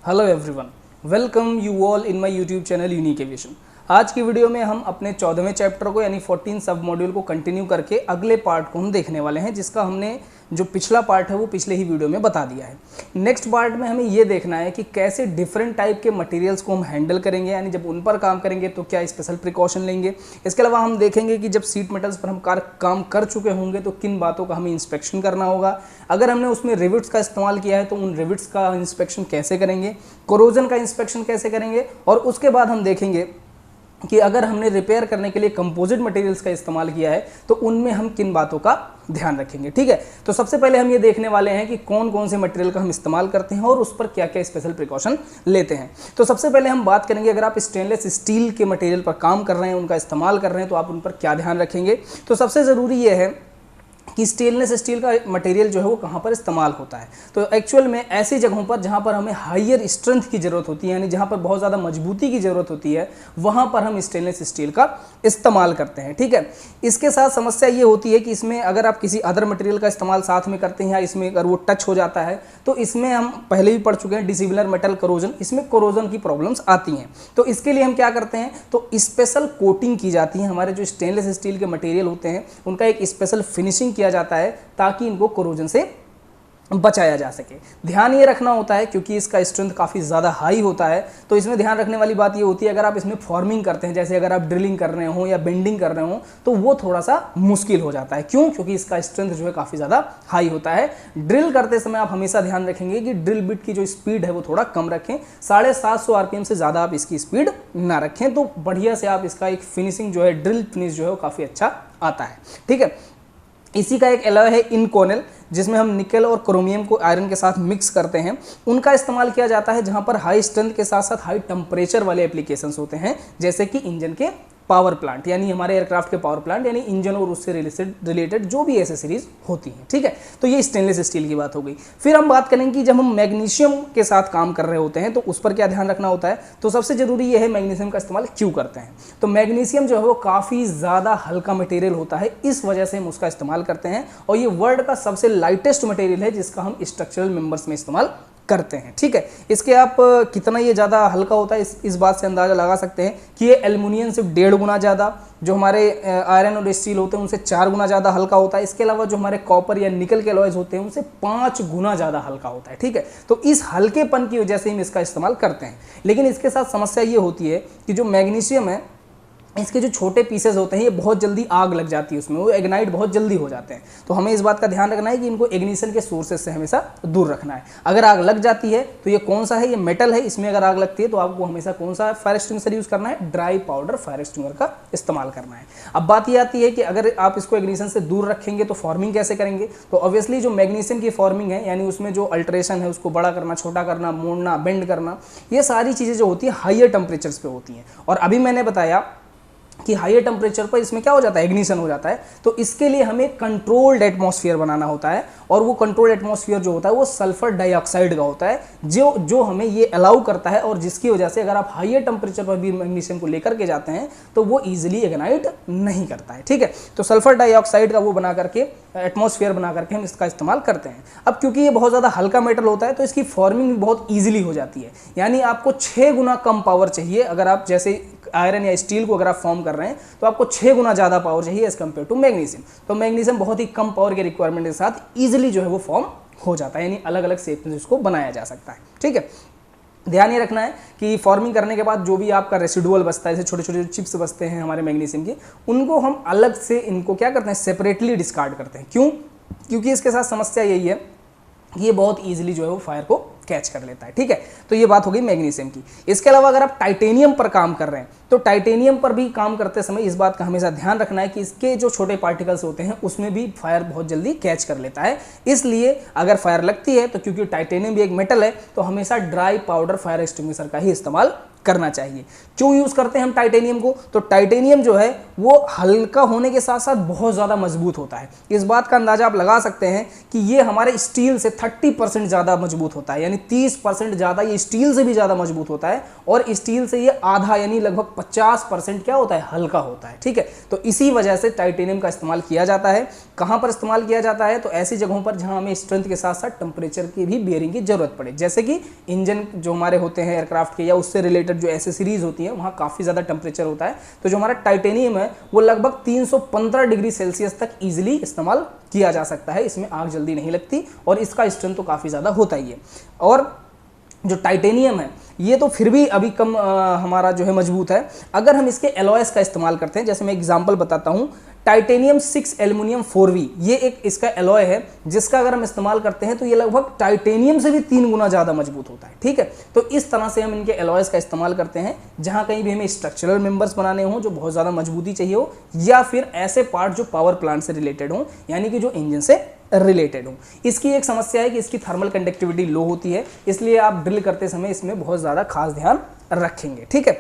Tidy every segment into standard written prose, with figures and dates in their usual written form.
Hello everyone, welcome you all in my YouTube channel unique aviation. आज की video में हम अपने 14वें चैप्टर को यानी 14 सब मॉड्यूल को कंटिन्यू करके अगले पार्ट को हम देखने वाले हैं, जिसका हमने जो पिछला पार्ट है वो पिछले ही वीडियो में बता दिया है। नेक्स्ट पार्ट में हमें ये देखना है कि कैसे डिफरेंट टाइप के मटेरियल्स को हम हैंडल करेंगे, यानी जब उन पर काम करेंगे तो क्या स्पेशल प्रिकॉशन लेंगे। इसके अलावा हम देखेंगे कि जब सीट मेटल्स पर हम काम कर चुके होंगे तो किन बातों का हमें इंस्पेक्शन करना होगा। अगर हमने उसमें रिविट्स का इस्तेमाल किया है तो उन रिविट्स का इंस्पेक्शन कैसे करेंगे, कोरोजन का इंस्पेक्शन कैसे करेंगे, और उसके बाद हम देखेंगे कि अगर हमने रिपेयर करने के लिए कंपोजिट मटेरियल्स का इस्तेमाल किया है तो उनमें हम किन बातों का ध्यान रखेंगे। ठीक है, तो सबसे पहले हम ये देखने वाले हैं कि कौन कौन से मटेरियल का हम इस्तेमाल करते हैं और उस पर क्या क्या स्पेशल प्रिकॉशन लेते हैं। तो सबसे पहले हम बात करेंगे, अगर आप स्टेनलेस स्टील के मटेरियल पर काम कर रहे हैं, उनका इस्तेमाल कर रहे हैं, तो आप उन पर क्या ध्यान रखेंगे। तो सबसे ज़रूरी ये है कि स्टेनलेस स्टील का मटेरियल जो है वो कहाँ पर इस्तेमाल होता है। तो एक्चुअल में ऐसी जगहों पर जहाँ पर हमें हायर स्ट्रेंथ की ज़रूरत होती है, यानी जहाँ पर बहुत ज़्यादा मजबूती की ज़रूरत होती है, वहाँ पर हम स्टेनलेस स्टील का इस्तेमाल करते हैं। ठीक है, इसके साथ समस्या ये होती है कि इसमें अगर आप किसी अदर मटेरियल का इस्तेमाल साथ में करते हैं या इसमें अगर वो टच हो जाता है तो इसमें हम पहले भी पढ़ चुके हैं डिसिमिलर मेटल करोजन, इसमें करोजन की प्रॉब्लम्स आती हैं। तो इसके लिए हम क्या करते हैं, तो स्पेशल कोटिंग की जाती है। हमारे जो स्टेनलेस स्टील के मटेरियल होते हैं उनका एक स्पेशल फिनिशिंग किया जाता है ताकि इनको कोरोजन से बचाया जा सके। ध्यान ये रखना होता है क्योंकि इसका स्ट्रेंथ काफ़ी ज़्यादा हाई होता है, तो इसमें ध्यान रखने वाली बात ये होती है अगर आप इसमें फॉर्मिंग करते हैं, जैसे अगर आप ड्रिलिंग कर रहे हो या बेंडिंग कर रहे हो, तो वो थोड़ा सा मुश्किल हो जाता है। क्यों? क्योंकि इसका स्ट्रेंथ जो है काफ़ी ज़्यादा हाई होता है। ड्रिल करते समय आप हमेशा ध्यान रखेंगे कि ड्रिल बिट की जो स्पीड है वो थोड़ा कम रखें, 750 RPM से ज़्यादा आप इसकी स्पीड ना रखें, तो बढ़िया से आप इसका एक फिनिशिंग जो है, ड्रिल फिनिश जो है वो काफ़ी अच्छा आता है। ठीक है, इसी का एक अलॉय है इनकोनेल, जिसमें हम निकल और क्रोमियम को आयरन के साथ मिक्स करते हैं। उनका इस्तेमाल किया जाता है जहां पर हाई स्ट्रेंथ के साथ साथ हाई टेम्परेचर वाले एप्लीकेशंस होते हैं, जैसे कि इंजन के पावर प्लांट, यानी हमारे एयरक्राफ्ट के पावर प्लांट, यानी इंजन और उससे रिलेटेड जो भी एसेसरीज होती हैं। ठीक है, तो ये स्टेनलेस स्टील की बात हो गई। फिर हम बात करेंगे कि जब हम मैग्नीशियम के साथ काम कर रहे होते हैं तो उस पर क्या ध्यान रखना होता है। तो सबसे जरूरी ये है मैग्नीशियम का इस्तेमाल क्यों करते हैं। तो मैग्नीशियम जो है वो काफ़ी ज़्यादा हल्का मटेरियल होता है, इस वजह से हम उसका इस्तेमाल करते हैं, और ये वर्ल्ड का सबसे लाइटेस्ट मटेरियल है जिसका हम स्ट्रक्चरल मेंबर्स में इस्तेमाल करते हैं। ठीक है, इसके आप कितना ये ज़्यादा हल्का होता है इस बात से अंदाज़ा लगा सकते हैं कि ये एल्युमिनियम से 1.5 गुना ज़्यादा, जो हमारे आयरन और स्टील होते हैं उनसे 4 गुना ज़्यादा हल्का होता है। इसके अलावा जो हमारे कॉपर या निकल के अलॉयज होते हैं उनसे 5 गुना ज़्यादा हल्का होता है। ठीक है, तो इस हल्केपन की वजह से हम इसका इस्तेमाल करते हैं। लेकिन इसके साथ समस्या ये होती है कि जो मैग्नीशियम है, इसके जो छोटे पीसेस होते हैं ये बहुत जल्दी आग लग जाती है उसमें, वो इग्नाइट बहुत जल्दी हो जाते हैं। तो हमें इस बात का ध्यान रखना है कि इनको इग्निशन के सोर्सेज से हमेशा दूर रखना है। अगर आग लग जाती है तो ये कौन सा है, ये मेटल है, इसमें अगर आग लगती है तो आपको हमेशा कौन सा फायर एक्सटिंग्विशर यूज़ करना है, ड्राई पाउडर फायर एक्सटिंग्विशर का इस्तेमाल करना है। अब बात ये आती है कि अगर आप इसको इग्निशन से दूर रखेंगे तो फॉर्मिंग कैसे करेंगे। तो ऑब्वियसली जो मैग्नीशियम की फॉर्मिंग है, यानी उसमें जो अल्ट्रेशन है, उसको बड़ा करना, छोटा करना, मोड़ना, बेंड करना, ये सारी चीज़ें जो होती है हाइयर टेम्परेचर्स पे होती हैं। और अभी मैंने बताया कि हाइयर टेम्परेचर पर इसमें क्या हो जाता है, इग्निशन हो जाता है। तो इसके लिए हमें कंट्रोल्ड एटमॉस्फेयर बनाना होता है, और वो कंट्रोल्ड एटमॉस्फेयर जो होता है वो सल्फर डाइऑक्साइड का होता है, जो हमें ये अलाउ करता है, और जिसकी वजह से अगर आप हाइयर टेम्परेचर पर भी मैग्नीशियम को लेकर के जाते हैं तो वो ईजिली इग्नाइट नहीं करता है। ठीक है, तो सल्फर डाइऑक्साइड का वो बना करके, एटमॉस्फेयर बना करके हम इसका इस्तेमाल करते हैं। अब क्योंकि ये बहुत ज़्यादा हल्का मेटल होता है तो इसकी फॉर्मिंग भी बहुत ईजिली हो जाती है, यानी आपको 6 गुना कम पावर चाहिए। अगर आप जैसे आयरन या स्टील को अगर आप फॉर्म कर रहे हैं तो आपको 6 गुना ज़्यादा पावर चाहिए एज कम्पेयर टू मैग्नीशियम। तो मैग्नीशियम बहुत ही कम पावर के रिक्वायरमेंट के साथ ईजिली जो है वो फॉर्म हो जाता है, यानी अलग अलग शेप में इसको बनाया जा सकता है। ठीक है, ध्यान ये रखना है कि फॉर्मिंग करने के बाद जो भी आपका रेसिडुअल बचता है, जैसे छोटे छोटे चिप्स बचते हैं हमारे मैग्नीशियम के, उनको हम अलग से इनको क्या करते हैं, सेपरेटली डिस्कार्ड करते हैं। क्यों? क्योंकि इसके साथ समस्या यही है कि ये बहुत ईजिली जो है वो फायर को कैच कर लेता है। ठीक है, तो ये बात हो गई मैग्नीशियम की। इसके अलावा अगर आप टाइटेनियम पर काम कर रहे हैं तो टाइटेनियम पर भी काम करते समय इस बात का हमेशा ध्यान रखना है कि इसके जो छोटे पार्टिकल्स होते हैं उसमें भी फायर बहुत जल्दी कैच कर लेता है। इसलिए अगर फायर लगती है तो क्योंकि टाइटेनियम भी एक मेटल है तो हमेशा ड्राई पाउडर फायर एक्सटिंग्विशर का ही इस्तेमाल करना चाहिए। क्यों यूज़ करते हैं हम टाइटेनियम को? तो टाइटेनियम जो है वो हल्का होने के साथ साथ बहुत ज़्यादा मजबूत होता है। इस बात का अंदाज़ा आप लगा सकते हैं कि ये हमारे स्टील से 30% ज़्यादा मजबूत होता है, यानी 30% ज़्यादा ये स्टील से भी ज़्यादा मजबूत होता है, और स्टील से ये आधा यानी लगभग 50% क्या होता है, हल्का होता है। ठीक है, तो इसी वजह से टाइटेनियम का इस्तेमाल किया जाता है। कहाँ पर इस्तेमाल किया जाता है? तो ऐसी जगहों पर जहाँ हमें स्ट्रेंथ के साथ साथ टेम्परेचर की भी बेयरिंग की जरूरत पड़े, जैसे कि इंजन जो हमारे होते हैं एयरक्राफ्ट के, या उससे रिलेटेड जो एसेसरीज होती हैं, वहाँ काफ़ी ज़्यादा टेम्परेचर होता है। तो जो हमारा टाइटेनियम है वो लगभग 315 डिग्री सेल्सियस तक ईजिली इस्तेमाल किया जा सकता है। इसमें आग जल्दी नहीं लगती और इसका स्ट्रेंथ तो काफ़ी ज़्यादा होता ही है। और जो टाइटेनियम है ये तो फिर भी अभी कम हमारा जो है मजबूत है। अगर हम इसके एलॉयस का इस्तेमाल करते हैं, जैसे मैं एग्जांपल बताता हूँ, टाइटेनियम 6 एल्युमिनियम 4V ये एक इसका एलॉय है, जिसका अगर हम इस्तेमाल करते हैं तो ये लगभग टाइटेनियम से भी 3 गुना ज़्यादा मजबूत होता है। ठीक है, तो इस तरह से हम इनके एलॉयस का इस्तेमाल करते हैं जहाँ कहीं भी हमें स्ट्रक्चरल मेंबर्स बनाने हों जो बहुत ज़्यादा मजबूती चाहिए हो, या फिर ऐसे पार्ट जो पावर प्लांट से रिलेटेड हों, यानी कि जो इंजन से रिलेटेड हो। इसकी एक समस्या है कि इसकी थर्मल कंडक्टिविटी लो होती है, इसलिए आप ड्रिल करते समय इसमें बहुत ज़्यादा खास ध्यान रखेंगे। ठीक है,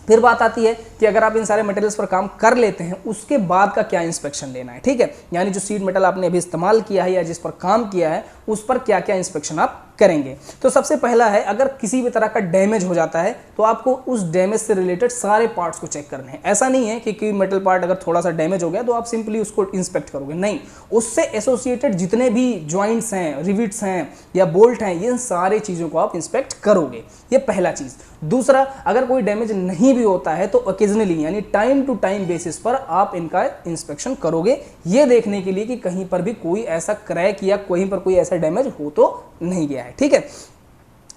फिर बात आती है कि अगर आप इन सारे मटेरियल्स पर काम कर लेते हैं उसके बाद का क्या इंस्पेक्शन लेना है। ठीक है, यानी जो सीड मेटल आपने अभी इस्तेमाल किया है या जिस पर काम किया है उस पर क्या क्या इंस्पेक्शन आप करेंगे। तो सबसे पहला है, अगर किसी भी तरह का डैमेज हो जाता है तो आपको उस डैमेज से रिलेटेड सारे पार्ट्स को चेक करने हैं। ऐसा नहीं है कि कोई मेटल पार्ट अगर थोड़ा सा डैमेज हो गया तो आप सिंपली उसको इंस्पेक्ट करोगे, नहीं, उससे एसोसिएटेड जितने भी जॉइंट्स हैं, रिविट्स हैं या बोल्ट हैं, इन सारे चीज़ों को आप इंस्पेक्ट करोगे। ये पहला चीज़। दूसरा, अगर कोई डैमेज नहीं भी होता है तो ओकेजनली यानी टाइम टू टाइम बेसिस पर आप इनका इंस्पेक्शन करोगे, ये देखने के लिए कि कहीं पर भी कोई ऐसा क्रैक या कहीं पर कोई ऐसा डैमेज हो तो नहीं गया है। ठीक है,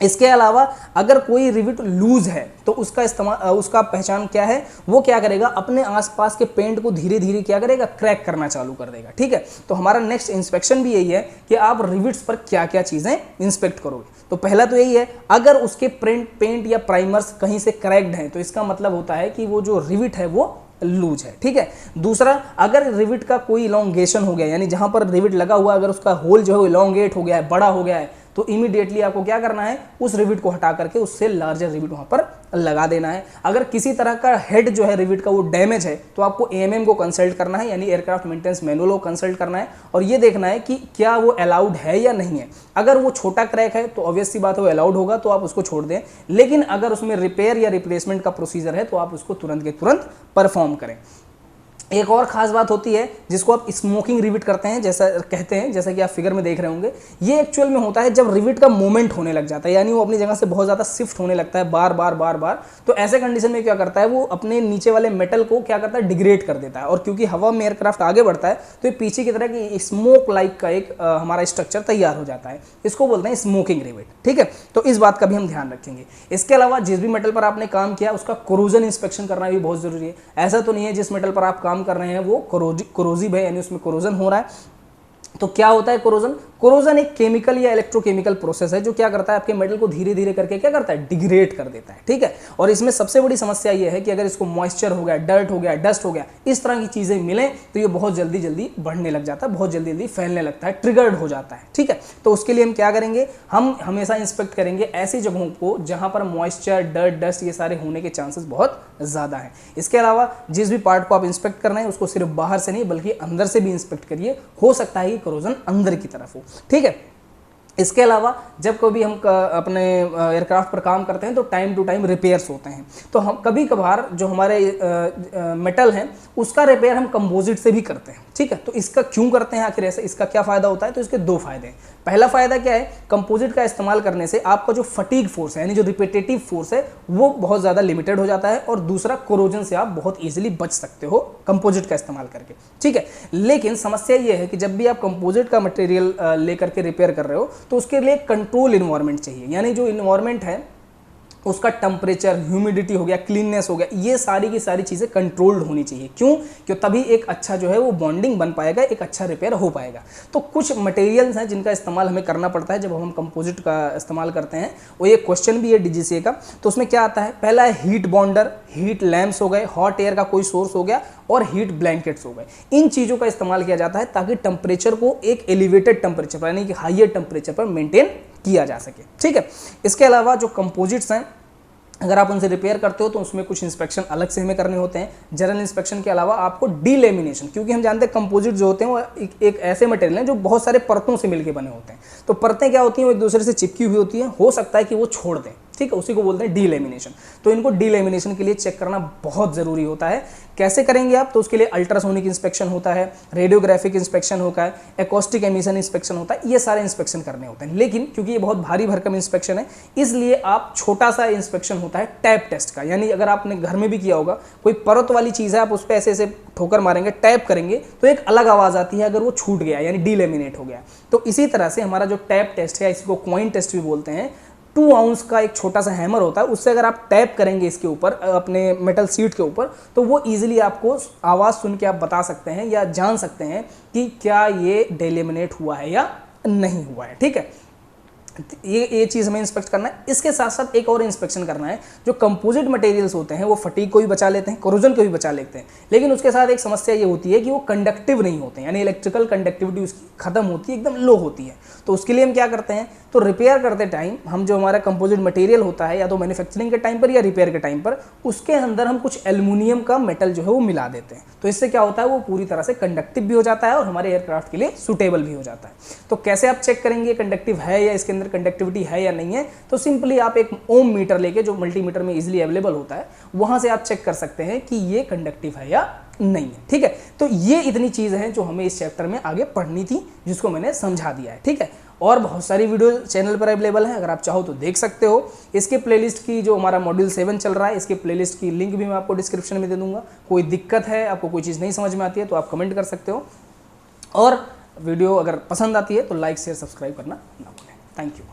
इसके अलावा अगर कोई रिविट लूज है तो उसका इस्तेमाल, उसका पहचान क्या है, वो क्या करेगा, अपने आसपास के पेंट को धीरे धीरे क्या करेगा, क्रैक करना चालू कर देगा। ठीक है, तो हमारा नेक्स्ट इंस्पेक्शन भी यही है कि आप रिविट्स पर क्या क्या चीज़ें इंस्पेक्ट करोगे। तो पहला तो यही है, अगर उसके पेंट या प्राइमर्स कहीं से क्रैक्ड हैं तो इसका मतलब होता है कि वो जो रिविट है वो लूज है। ठीक है, दूसरा, अगर रिविट का कोई इलोंगेशन हो गया, यानी जहां पर रिविट लगा हुआ अगर उसका होल जो है इलोंगेट हो गया है, बड़ा हो गया है, तो इमीडिएटली आपको क्या करना है, उस रिविट को हटा करके उससे लार्जर रिविट वहां पर लगा देना है। अगर किसी तरह का हेड जो है रिविट का वो डैमेज है तो आपको एएमएम को कंसल्ट करना है, यानी एयरक्राफ्ट मेंटेनेंस मैनुअल को कंसल्ट करना है, और ये देखना है कि क्या वो अलाउड है या नहीं है। अगर वो छोटा क्रैक है तो ऑब्वियस सी बात है वो अलाउड होगा, तो आप उसको छोड़ दें, लेकिन अगर उसमें रिपेयर या रिप्लेसमेंट का प्रोसीजर है तो आप उसको तुरंत के तुरंत परफॉर्म करें। एक और खास बात होती है जिसको आप स्मोकिंग रिविट करते हैं, जैसा कहते हैं, जैसा कि आप फिगर में देख रहे होंगे। ये एक्चुअल में होता है जब रिविट का मूवमेंट होने लग जाता है, यानी वो अपनी जगह से बहुत ज़्यादा शिफ्ट होने लगता है बार बार बार बार। तो ऐसे कंडीशन में क्या करता है, वो अपने नीचे वाले मेटल को क्या करता है, डिग्रेड कर देता है, और क्योंकि हवा में एयरक्राफ्ट आगे बढ़ता है तो ये पीछे की तरह की स्मोक लाइक का एक हमारा स्ट्रक्चर तैयार हो जाता है। इसको बोलते हैं स्मोकिंग रिविट। ठीक है, तो इस बात का भी हम ध्यान रखेंगे। इसके अलावा जिस भी मेटल पर आपने काम किया उसका कोरोजन इंस्पेक्शन करना भी बहुत जरूरी है। ऐसा तो नहीं है जिस मेटल पर आप काम कर रहे हैं वो कोरोजिव है, यानी उसमें कोरोजन हो रहा है। तो क्या होता है कोरोजन? कोरोजन एक केमिकल या इलेक्ट्रोकेमिकल प्रोसेस है जो क्या करता है, आपके मेटल को धीरे धीरे करके क्या करता है, डिग्रेड कर देता है। ठीक है, और इसमें सबसे बड़ी समस्या ये है कि अगर इसको मॉइस्चर हो गया, डर्ट हो गया, डस्ट हो गया, इस तरह की चीजें मिलें तो ये बहुत जल्दी जल्दी बढ़ने लग जाता है, बहुत जल्दी जल्दी फैलने लगता है, ट्रिगर्ड हो जाता है। ठीक है, तो उसके लिए हम क्या करेंगे, हम हमेशा इंस्पेक्ट करेंगे ऐसी जगहों को जहां पर मॉइस्चर, डर्ट, डस्ट ये सारे होने के चांसेस बहुत ज्यादा है। इसके अलावा जिस भी पार्ट को आप इंस्पेक्ट कर रहे हैं उसको सिर्फ बाहर से नहीं बल्कि अंदर से भी इंस्पेक्ट करिए, हो सकता है कि कोरोजन अंदर की तरफ हो। ठीक है, इसके अलावा जब कभी हम अपने एयरक्राफ्ट पर काम करते हैं तो टाइम टू टाइम रिपेयर्स होते हैं, तो हम कभी कभार जो हमारे मेटल हैं उसका रिपेयर हम कंपोजिट से भी करते हैं। ठीक है, तो इसका क्यों करते हैं आखिर ऐसे, इसका क्या फ़ायदा होता है? तो इसके दो फायदे हैं। पहला फ़ायदा क्या है, कंपोजिट का इस्तेमाल करने से आपका जो फटीग फोर्स है यानी जो रिपीटेटिव फोर्स है वो बहुत ज़्यादा लिमिटेड हो जाता है, और दूसरा कोरोजन से आप बहुत ईजिली बच सकते हो कंपोजिट का इस्तेमाल करके। ठीक है, लेकिन समस्या ये है कि जब भी आप कंपोजिट का मटेरियल लेकर के रिपेयर कर रहे हो तो उसके लिए कंट्रोल इन्वायरमेंट चाहिए, यानी जो इन्वायरमेंट है उसका टेम्परेचर, ह्यूमिडिटी हो गया, क्लीननेस हो गया, ये सारी की सारी चीज़ें कंट्रोल्ड होनी चाहिए। क्यों? क्यों तभी एक अच्छा जो है वो बॉन्डिंग बन पाएगा, एक अच्छा रिपेयर हो पाएगा। तो कुछ मटेरियल्स हैं जिनका इस्तेमाल हमें करना पड़ता है जब हम कंपोजिट का इस्तेमाल करते हैं। वो एक क्वेश्चन भी है डीजीसीए का, तो उसमें क्या आता है, पहला है हीट बॉन्डर, हीट लैम्प्स हो गए, हॉट एयर का कोई सोर्स हो गया, और हीट ब्लैंकेट्स हो गए। इन चीज़ों का इस्तेमाल किया जाता है ताकि टेम्परेचर को एक एलिवेटेड टेम्परेचर पर यानी कि हाइयर टेम्परेचर पर मेंटेन किया जा सके। ठीक है, इसके अलावा जो कंपोजिट्स हैं अगर आप उनसे रिपेयर करते हो तो उसमें कुछ इंस्पेक्शन अलग से हमें करने होते हैं। जनरल इंस्पेक्शन के अलावा आपको डीलेमिनेशन, क्योंकि हम जानते हैं कंपोजिट जो होते हैं वो एक ऐसे मटेरियल हैं जो बहुत सारे परतों से मिलकर बने होते हैं। तो परतें क्या होती हैं, वो एक दूसरे से चिपकी हुई होती हैं, हो सकता है कि वो छोड़ दें, ठीक है, उसी को बोलते हैं डीलेमिनेशन। तो इनको डीलेमिनेशन के लिए चेक करना बहुत ज़रूरी होता है। कैसे करेंगे आप, तो उसके लिए अल्ट्रासोनिक इंस्पेक्शन होता है, रेडियोग्राफिक इंस्पेक्शन होता है, एकॉस्टिक एमिशन इंस्पेक्शन होता है, ये सारे इंस्पेक्शन करने होते हैं। लेकिन क्योंकि ये बहुत भारी भरकम इंस्पेक्शन है, इसलिए आप छोटा सा इंस्पेक्शन होता है टैप टेस्ट का। यानी अगर आपने घर में भी किया होगा, कोई परत वाली चीज़ है, आप उस पर ऐसे ऐसे ठोकर मारेंगे, टैप करेंगे तो एक अलग आवाज़ आती है अगर वो छूट गया यानी डीलेमिनेट हो गया। तो इसी तरह से हमारा जो टैप टेस्ट है, इसको कॉइन टेस्ट भी बोलते हैं, 2 आउंस का एक छोटा सा हैमर होता है, उससे अगर आप टैप करेंगे इसके ऊपर, अपने मेटल सीट के ऊपर, तो वो इजीली आपको आवाज़ सुन के आप बता सकते हैं या जान सकते हैं कि क्या ये डेलेमिनेट हुआ है या नहीं हुआ है। ठीक है, ये चीज़ हमें इंस्पेक्ट करना है। इसके साथ साथ एक और इंस्पेक्शन करना है, जो कंपोजिट मटेरियल्स होते हैं वो फटीग को भी बचा लेते हैं, कोरोजन को भी बचा लेते हैं, लेकिन उसके साथ एक समस्या ये होती है कि वो कंडक्टिव नहीं होते हैं, यानी इलेक्ट्रिकल कंडक्टिविटी उसकी खत्म होती है, एकदम लो होती है। तो उसके लिए हम क्या करते हैं, तो रिपेयर करते टाइम हम जो हमारा कंपोजिट मटेरियल होता है, या तो मैन्युफैक्चरिंग के टाइम पर या रिपेयर के टाइम पर, उसके अंदर हम कुछ एल्युमिनियम का मेटल जो है वो मिला देते हैं। तो इससे क्या होता है, वो पूरी तरह से कंडक्टिव भी हो जाता है और हमारे एयरक्राफ्ट के लिए सूटेबल भी हो जाता है। तो कैसे आप चेक करेंगे कंडक्टिव है या इसके अंदर कंडक्टिविटी है या नहीं है, तो सिंपली आप एक ओम मीटर लेके, जो मल्टीमीटर में इजीली अवेलेबल होता है, वहां से आप चेक कर सकते हैं कि ये कंडक्टिव है या नहीं है। ठीक है, तो ये इतनी चीज़ है जो हमें इस चैप्टर में आगे पढ़नी थी, जिसको मैंने समझा दिया है। ठीक है, और बहुत सारी वीडियो चैनल पर अवेलेबल है, अगर आप चाहो तो देख सकते हो। इसके प्लेलिस्ट की, जो हमारा मॉड्यूल 7 चल रहा है, इसके प्लेलिस्ट की लिंक भी मैं आपको डिस्क्रिप्शन में दे दूंगा। कोई दिक्कत है, आपको कोई चीज़ नहीं समझ में आती है, तो आप कमेंट कर सकते हो। और वीडियो अगर पसंद आती है तो लाइक शेयर सब्सक्राइब करना ना भूलें। Thank you.